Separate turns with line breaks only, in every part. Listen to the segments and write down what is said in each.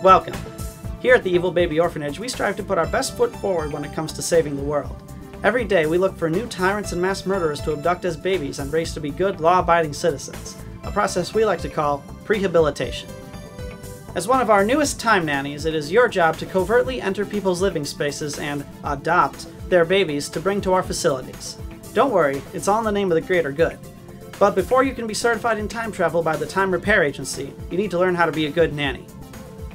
Welcome. Here at the Evil Baby Orphanage, we strive to put our best foot forward when it comes to saving the world. Every day, we look for new tyrants and mass murderers to abduct as babies and raise to be good, law-abiding citizens, a process we like to call prehabilitation. As one of our newest time nannies, it is your job to covertly enter people's living spaces and adopt their babies to bring to our facilities. Don't worry, it's all in the name of the greater good. But before you can be certified in time travel by the Time Repair Agency, you need to learn how to be a good nanny.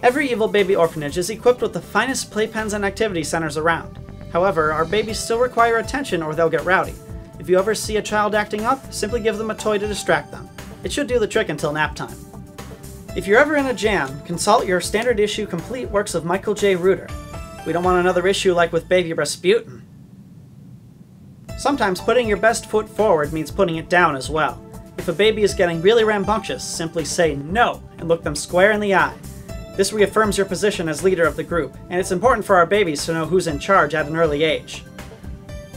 Every Evil Baby Orphanage is equipped with the finest playpens and activity centers around. However, our babies still require attention or they'll get rowdy. If you ever see a child acting up, simply give them a toy to distract them. It should do the trick until nap time. If you're ever in a jam, consult your standard issue complete works of Michael J. Reuter. We don't want another issue like with Baby Rasputin. Sometimes putting your best foot forward means putting it down as well. If a baby is getting really rambunctious, simply say no and look them square in the eye. This reaffirms your position as leader of the group, and it's important for our babies to know who's in charge at an early age.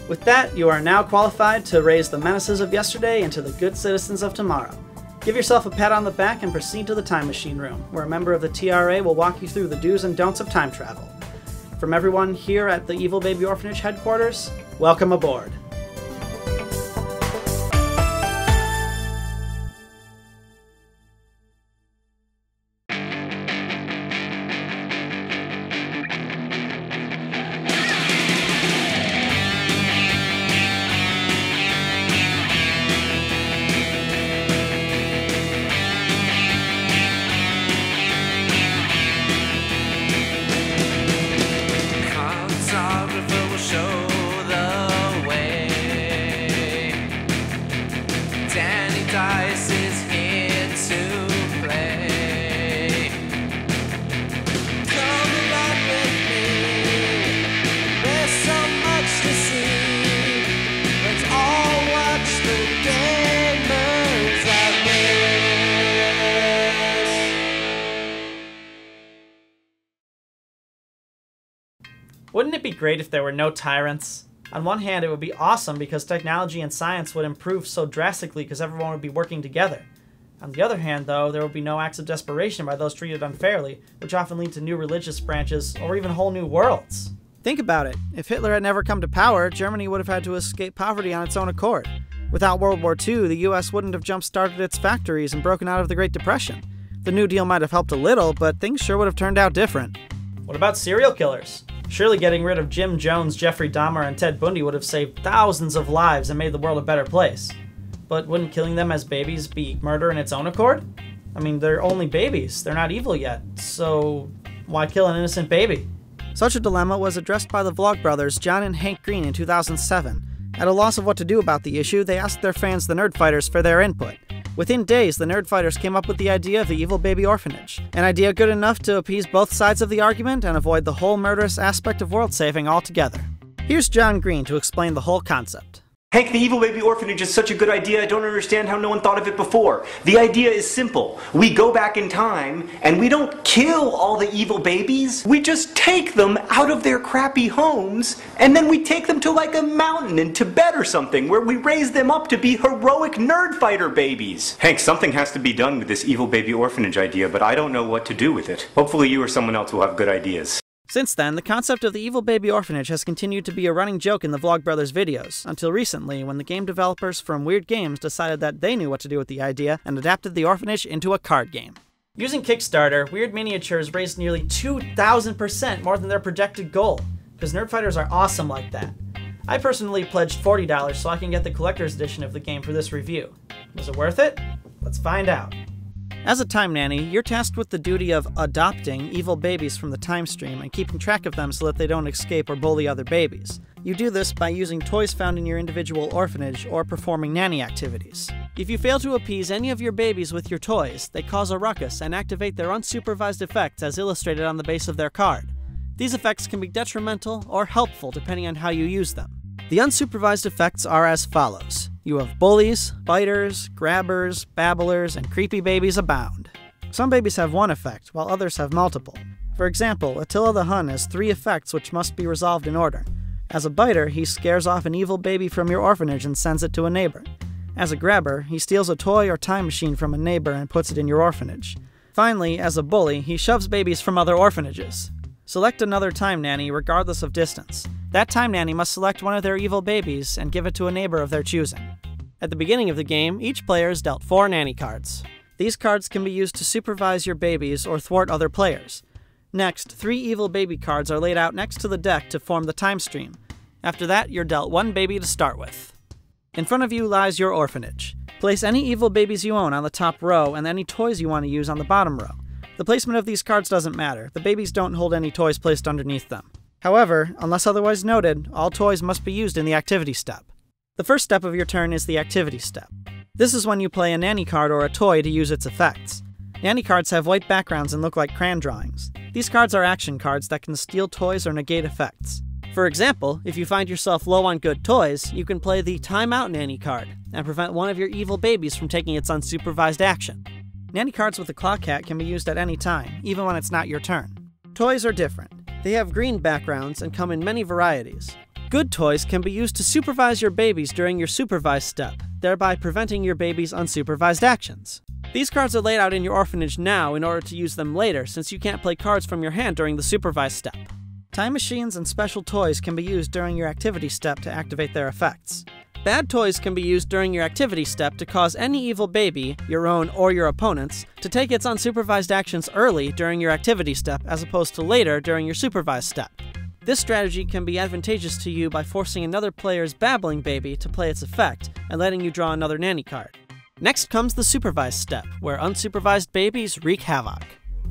With that, you are now qualified to raise the menaces of yesterday into the good citizens of tomorrow. Give yourself a pat on the back and proceed to the time machine room, where a member of the TRA will walk you through the do's and don'ts of time travel. From everyone here at the Evil Baby Orphanage headquarters, welcome aboard. Wouldn't it be great if there were no tyrants? On one hand, it would be awesome because technology and science would improve so drastically because everyone would be working together. On the other hand, though, there would be no acts of desperation by those treated unfairly, which often lead to new religious branches or even whole new worlds. Think about it. If Hitler had never come to power, Germany would have had to escape poverty on its own accord. Without World War II, the US wouldn't have jump-started its factories and broken out of the Great Depression. The New Deal might have helped a little, but things sure would have turned out different. What about serial killers? Surely getting rid of Jim Jones, Jeffrey Dahmer, and Ted Bundy would have saved thousands of lives and made the world a better place. But wouldn't killing them as babies be murder in its own accord? I mean, they're only babies. They're not evil yet. So why kill an innocent baby? Such a dilemma was addressed by the Vlogbrothers John and Hank Green in 2007. At a loss of what to do about the issue, they asked their fans, the Nerdfighters, for their input. Within days, the Nerdfighters came up with the idea of the Evil Baby Orphanage. An idea good enough to appease both sides of the argument and avoid the whole murderous aspect of world saving altogether. Here's John Green to explain the whole concept.
Hank, the Evil Baby Orphanage is such a good idea, I don't understand how no one thought of it before. The idea is simple. We go back in time, and we don't kill all the evil babies. We just take them out of their crappy homes, and then we take them to like a mountain in Tibet or something, where we raise them up to be heroic nerd fighter babies. Hank, something has to be done with this Evil Baby Orphanage idea, but I don't know what to do with it. Hopefully you or someone else will have good ideas.
Since then, the concept of the Evil Baby Orphanage has continued to be a running joke in the Vlogbrothers videos, until recently when the game developers from Weird Games decided that they knew what to do with the idea and adapted the orphanage into a card game. Using Kickstarter, Weird Miniatures raised nearly 2,000% more than their projected goal, because Nerdfighters are awesome like that. I personally pledged $40 so I can get the collector's edition of the game for this review. Was it worth it? Let's find out. As a time nanny, you're tasked with the duty of adopting evil babies from the time stream and keeping track of them so that they don't escape or bully other babies. You do this by using toys found in your individual orphanage or performing nanny activities. If you fail to appease any of your babies with your toys, they cause a ruckus and activate their unsupervised effects as illustrated on the base of their card. These effects can be detrimental or helpful depending on how you use them. The unsupervised effects are as follows. You have bullies, biters, grabbers, babblers, and creepy babies abound. Some babies have one effect, while others have multiple. For example, Attila the Hun has 3 effects which must be resolved in order. As a biter, he scares off an evil baby from your orphanage and sends it to a neighbor. As a grabber, he steals a toy or time machine from a neighbor and puts it in your orphanage. Finally, as a bully, he shoves babies from other orphanages. Select another time nanny regardless of distance. That time nanny must select one of their evil babies and give it to a neighbor of their choosing. At the beginning of the game, each player is dealt 4 nanny cards. These cards can be used to supervise your babies or thwart other players. Next, 3 evil baby cards are laid out next to the deck to form the time stream. After that, you're dealt 1 baby to start with. In front of you lies your orphanage. Place any evil babies you own on the top row and any toys you want to use on the bottom row. The placement of these cards doesn't matter. The babies don't hold any toys placed underneath them. However, unless otherwise noted, all toys must be used in the activity step. The first step of your turn is the activity step. This is when you play a nanny card or a toy to use its effects. Nanny cards have white backgrounds and look like crayon drawings. These cards are action cards that can steal toys or negate effects. For example, if you find yourself low on good toys, you can play the Time Out Nanny card and prevent one of your evil babies from taking its unsupervised action. Nanny cards with a clock hat can be used at any time, even when it's not your turn. Toys are different. They have green backgrounds and come in many varieties. Good toys can be used to supervise your babies during your supervised step, thereby preventing your baby's unsupervised actions. These cards are laid out in your orphanage now in order to use them later, since you can't play cards from your hand during the supervised step. Time machines and special toys can be used during your activity step to activate their effects. Bad toys can be used during your activity step to cause any evil baby, your own or your opponent's, to take its unsupervised actions early during your activity step as opposed to later during your supervised step. This strategy can be advantageous to you by forcing another player's babbling baby to play its effect and letting you draw another nanny card. Next comes the supervised step, where unsupervised babies wreak havoc.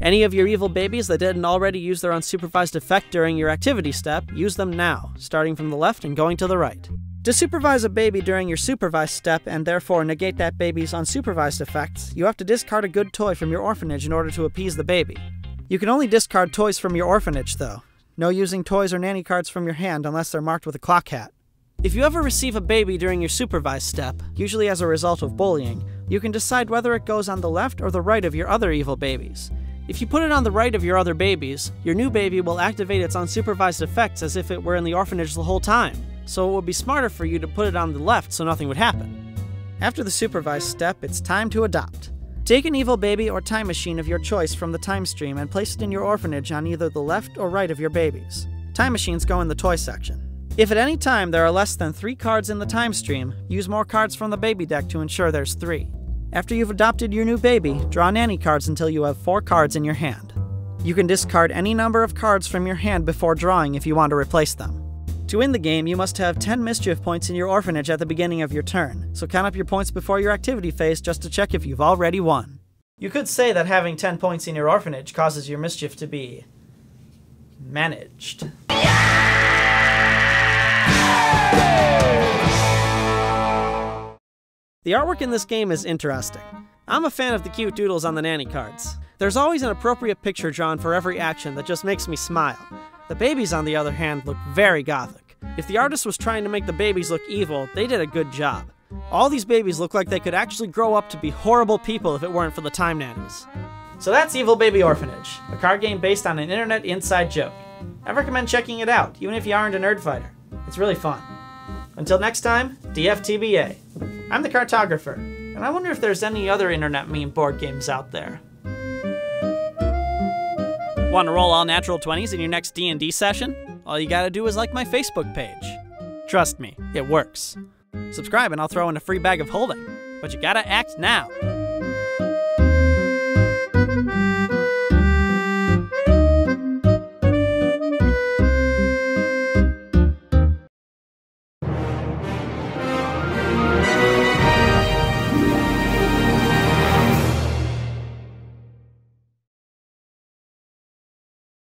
Any of your evil babies that didn't already use their unsupervised effect during your activity step, use them now, starting from the left and going to the right. To supervise a baby during your supervised step and therefore negate that baby's unsupervised effects, you have to discard a good toy from your orphanage in order to appease the baby. You can only discard toys from your orphanage, though. No using toys or nanny cards from your hand unless they're marked with a clock hat. If you ever receive a baby during your supervised step, usually as a result of bullying, you can decide whether it goes on the left or the right of your other evil babies. If you put it on the right of your other babies, your new baby will activate its unsupervised effects as if it were in the orphanage the whole time, so it would be smarter for you to put it on the left so nothing would happen. After the supervised step, it's time to adopt. Take an evil baby or time machine of your choice from the time stream and place it in your orphanage on either the left or right of your babies. Time machines go in the toy section. If at any time there are less than 3 cards in the time stream, use more cards from the baby deck to ensure there's 3. After you've adopted your new baby, draw nanny cards until you have 4 cards in your hand. You can discard any number of cards from your hand before drawing if you want to replace them. To win the game, you must have 10 mischief points in your orphanage at the beginning of your turn, so count up your points before your activity phase just to check if you've already won. You could say that having 10 points in your orphanage causes your mischief to be managed. The artwork in this game is interesting. I'm a fan of the cute doodles on the nanny cards. There's always an appropriate picture drawn for every action that just makes me smile. The babies, on the other hand, look very gothic. If the artist was trying to make the babies look evil, they did a good job. All these babies look like they could actually grow up to be horrible people if it weren't for the time nannies. So that's Evil Baby Orphanage, a card game based on an internet inside joke. I recommend checking it out, even if you aren't a nerd fighter. It's really fun. Until next time, DFTBA. I'm the Cartographer, and I wonder if there's any other internet meme board games out there. Want to roll all natural 20s in your next D&D session? All you gotta do is like my Facebook page. Trust me, it works. Subscribe and I'll throw in a free bag of holding. But you gotta act now.